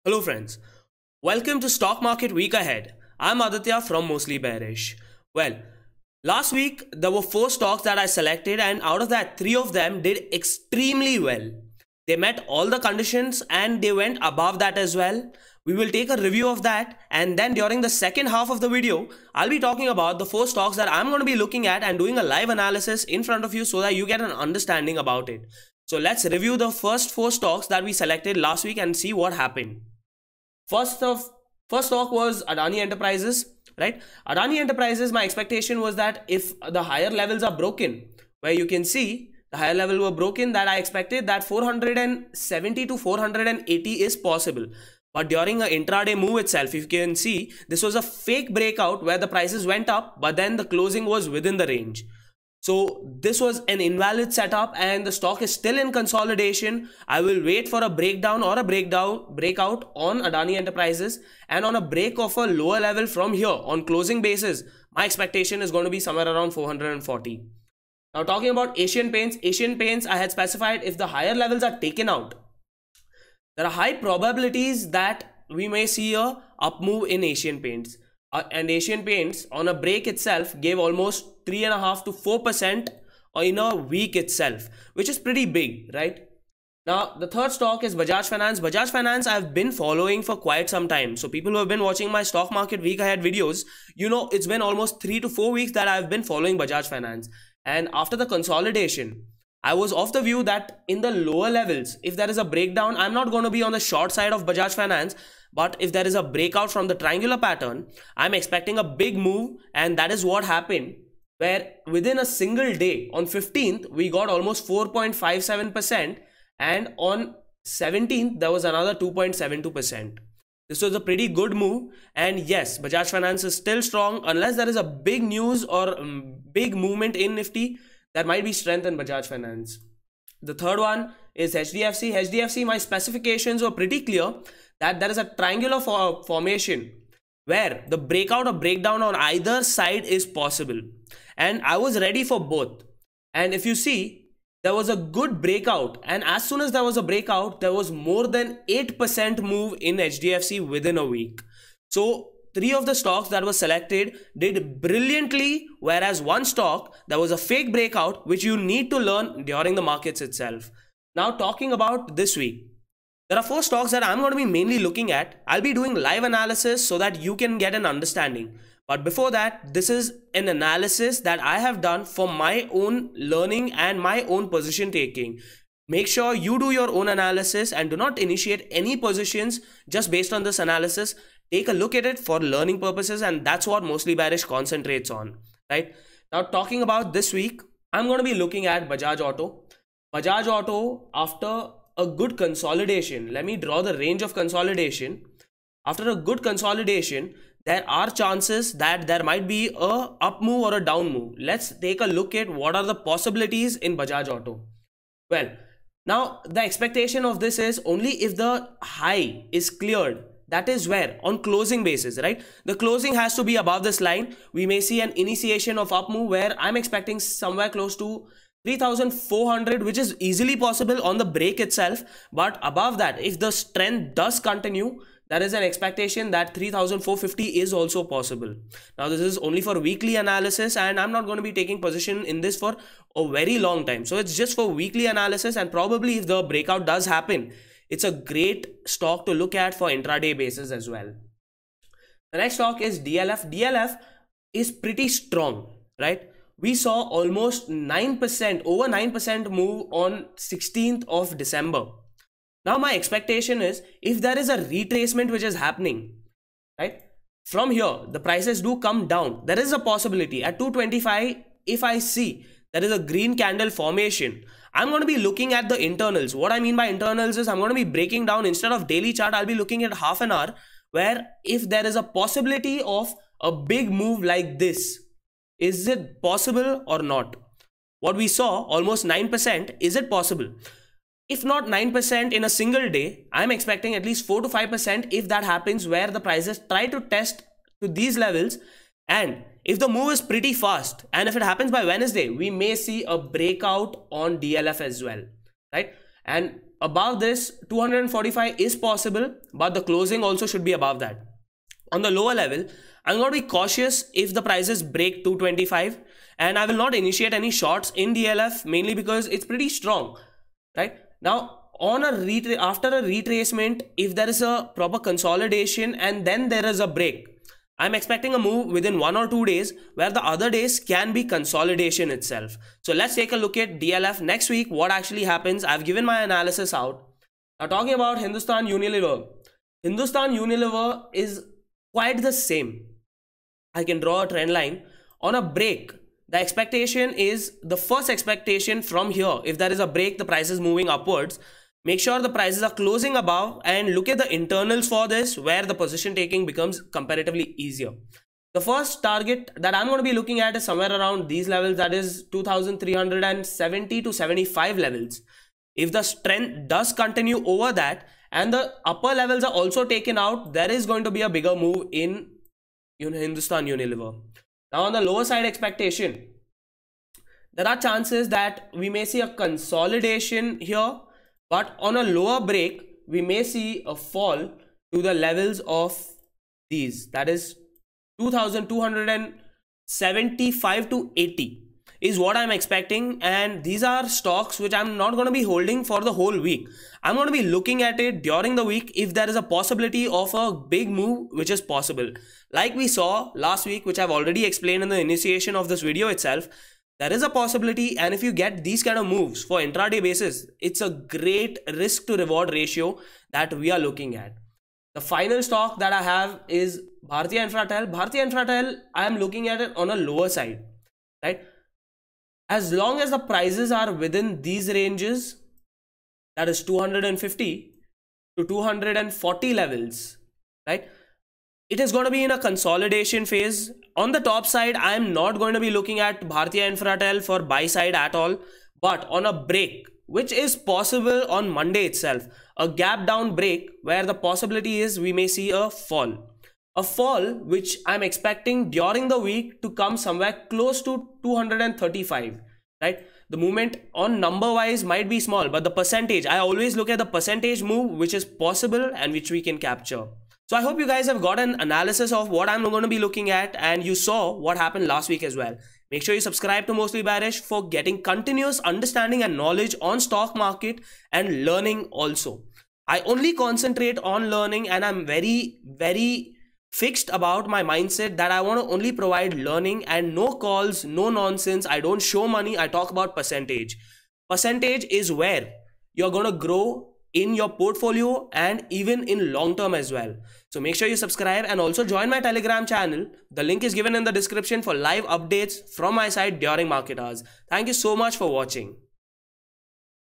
Hello friends, welcome to Stock Market Week Ahead. I'm Aditya from Mostly Bearish. Well, last week there were 4 stocks that I selected, and out of that 3 of them did extremely well. They met all the conditions and they went above that as well. We will take a review of that, and then during the second half of the video, I'll be talking about the 4 stocks that I'm going to be looking at and doing a live analysis in front of you so that you get an understanding about it. So let's review the first 4 stocks that we selected last week and see what happened. First stock was Adani Enterprises, right? Adani Enterprises, my expectation was that if the higher levels are broken, where you can see the higher level were broken, that I expected that 470 to 480 is possible. But during an intraday move itself, if you can see, this was a fake breakout where the prices went up, but then the closing was within the range. So this was an invalid setup and the stock is still in consolidation. I will wait for a breakdown or a breakout on Adani Enterprises, and on a break of a lower level from here on closing basis, my expectation is going to be somewhere around 440. Now talking about Asian Paints, I had specified if the higher levels are taken out, there are high probabilities that we may see a up move in Asian Paints. And Asian Paints on a break itself gave almost 3.5 to 4% in a week itself, which is pretty big, right? Now the third stock is Bajaj Finance. Bajaj Finance I've been following for quite some time. So people who have been watching my stock market week ahead videos, you know it's been almost 3 to 4 weeks that I've been following Bajaj Finance. And after the consolidation, I was of the view that in the lower levels, if there is a breakdown, I'm not going to be on the short side of Bajaj Finance. But if there is a breakout from the triangular pattern, I'm expecting a big move, and that is what happened, where within a single day on 15th, we got almost 4.57%, and on 17th, there was another 2.72%. This was a pretty good move, and yes, Bajaj Finance is still strong. Unless there is a big news or big movement in Nifty, there might be strength in Bajaj Finance. The third one is HDFC. HDFC, my specifications were pretty clear that there is a triangular formation where the breakout or breakdown on either side is possible. And I was ready for both. And if you see, there was a good breakout. And as soon as there was a breakout, there was more than 8% move in HDFC within a week. So 3 of the stocks that were selected did brilliantly, whereas one stock, there was a fake breakout, which you need to learn during the markets itself. Now talking about this week, there are 4 stocks that I'm going to be mainly looking at. I'll be doing live analysis so that you can get an understanding. But before that, this is an analysis that I have done for my own learning and my own position taking. Make sure you do your own analysis and do not initiate any positions just based on this analysis. Take a look at it for learning purposes, and that's what Mostly Bearish concentrates on, right? Now talking about this week, I'm going to be looking at Bajaj Auto. Bajaj Auto, after a good consolidation, let me draw the range of consolidation. After a good consolidation, there are chances that there might be a up move or a down move. Let's take a look at what are the possibilities in Bajaj Auto. Well, now the expectation of this is only if the high is cleared. That is where on closing basis, right? The closing has to be above this line. We may see an initiation of up move where I'm expecting somewhere close to 3,400, which is easily possible on the break itself. But above that, if the strength does continue, there is an expectation that 3,450 is also possible. Now this is only for weekly analysis, and I'm not going to be taking position in this for a very long time. So it's just for weekly analysis, and probably if the breakout does happen, it's a great stock to look at for intraday basis as well. The next stock is DLF. DLF is pretty strong, right? We saw almost 9%, over 9% move on 16th of December. Now my expectation is if there is a retracement which is happening, right? From here, the prices do come down. There is a possibility at 225, if I see there is a green candle formation, I'm going to be looking at the internals. What I mean by internals is I'm going to be breaking down, instead of daily chart, I'll be looking at half an hour, where if there is a possibility of a big move like this, is it possible or not? What we saw, almost 9%, is it possible? If not 9% in a single day, I'm expecting at least 4 to 5% if that happens, where the prices try to test to these levels. And if the move is pretty fast, and if it happens by Wednesday, we may see a breakout on DLF as well, right? And above this 245 is possible, but the closing also should be above that. On the lower level, I'm going to be cautious if the prices break 225, and I will not initiate any shorts in DLF, mainly because it's pretty strong, right? Now, on a after a retracement, if there is a proper consolidation and then there is a break, I'm expecting a move within 1 or 2 days, where the other days can be consolidation itself. So let's take a look at DLF next week, what actually happens. I've given my analysis out. Now, talking about Hindustan Unilever. Hindustan Unilever is quite the same. I can draw a trend line. On a break, the expectation is, the first expectation from here, if there is a break, the price is moving upwards. Make sure the prices are closing above and look at the internals for this, where the position taking becomes comparatively easier. The first target that I'm going to be looking at is somewhere around these levels, that is 2370 to 75 levels. If the strength does continue over that and the upper levels are also taken out, there is going to be a bigger move in Hindustan Unilever. Now, on the lower side expectation, there are chances that we may see a consolidation here, but on a lower break, we may see a fall to the levels of these, that is 2275 to 80 is what I'm expecting. And these are stocks which I'm not going to be holding for the whole week. I'm going to be looking at it during the week if there is a possibility of a big move, which is possible. Like we saw last week, which I've already explained in the initiation of this video itself, there is a possibility, and if you get these kind of moves for intraday basis, it's a great risk to reward ratio that we are looking at. The final stock that I have is Bhartiya Infratel. Bhartiya Infratel, I am looking at it on a lower side, right? As long as the prices are within these ranges, that is 250 to 240 levels, right? It is going to be in a consolidation phase. On the top side, I am not going to be looking at Bhartiya Infratel for buy side at all. But on a break, which is possible on Monday itself, a gap down break where the possibility is we may see a fall. A fall which I'm expecting during the week to come somewhere close to 235, right? The movement on number wise might be small, but the percentage, I always look at the percentage move which is possible and which we can capture. So I hope you guys have got an analysis of what I'm going to be looking at, and you saw what happened last week as well. Make sure you subscribe to Mostly Bearish for getting continuous understanding and knowledge on stock market and learning also. I only concentrate on learning, and I'm very, very fixed about my mindset that I want to only provide learning and no calls, no nonsense. I don't show money. I talk about percentage. Percentage is where you're going to grow in your portfolio and even in long term as well. So make sure you subscribe and also join my Telegram channel. The link is given in the description for live updates from my side during market hours. Thank you so much for watching.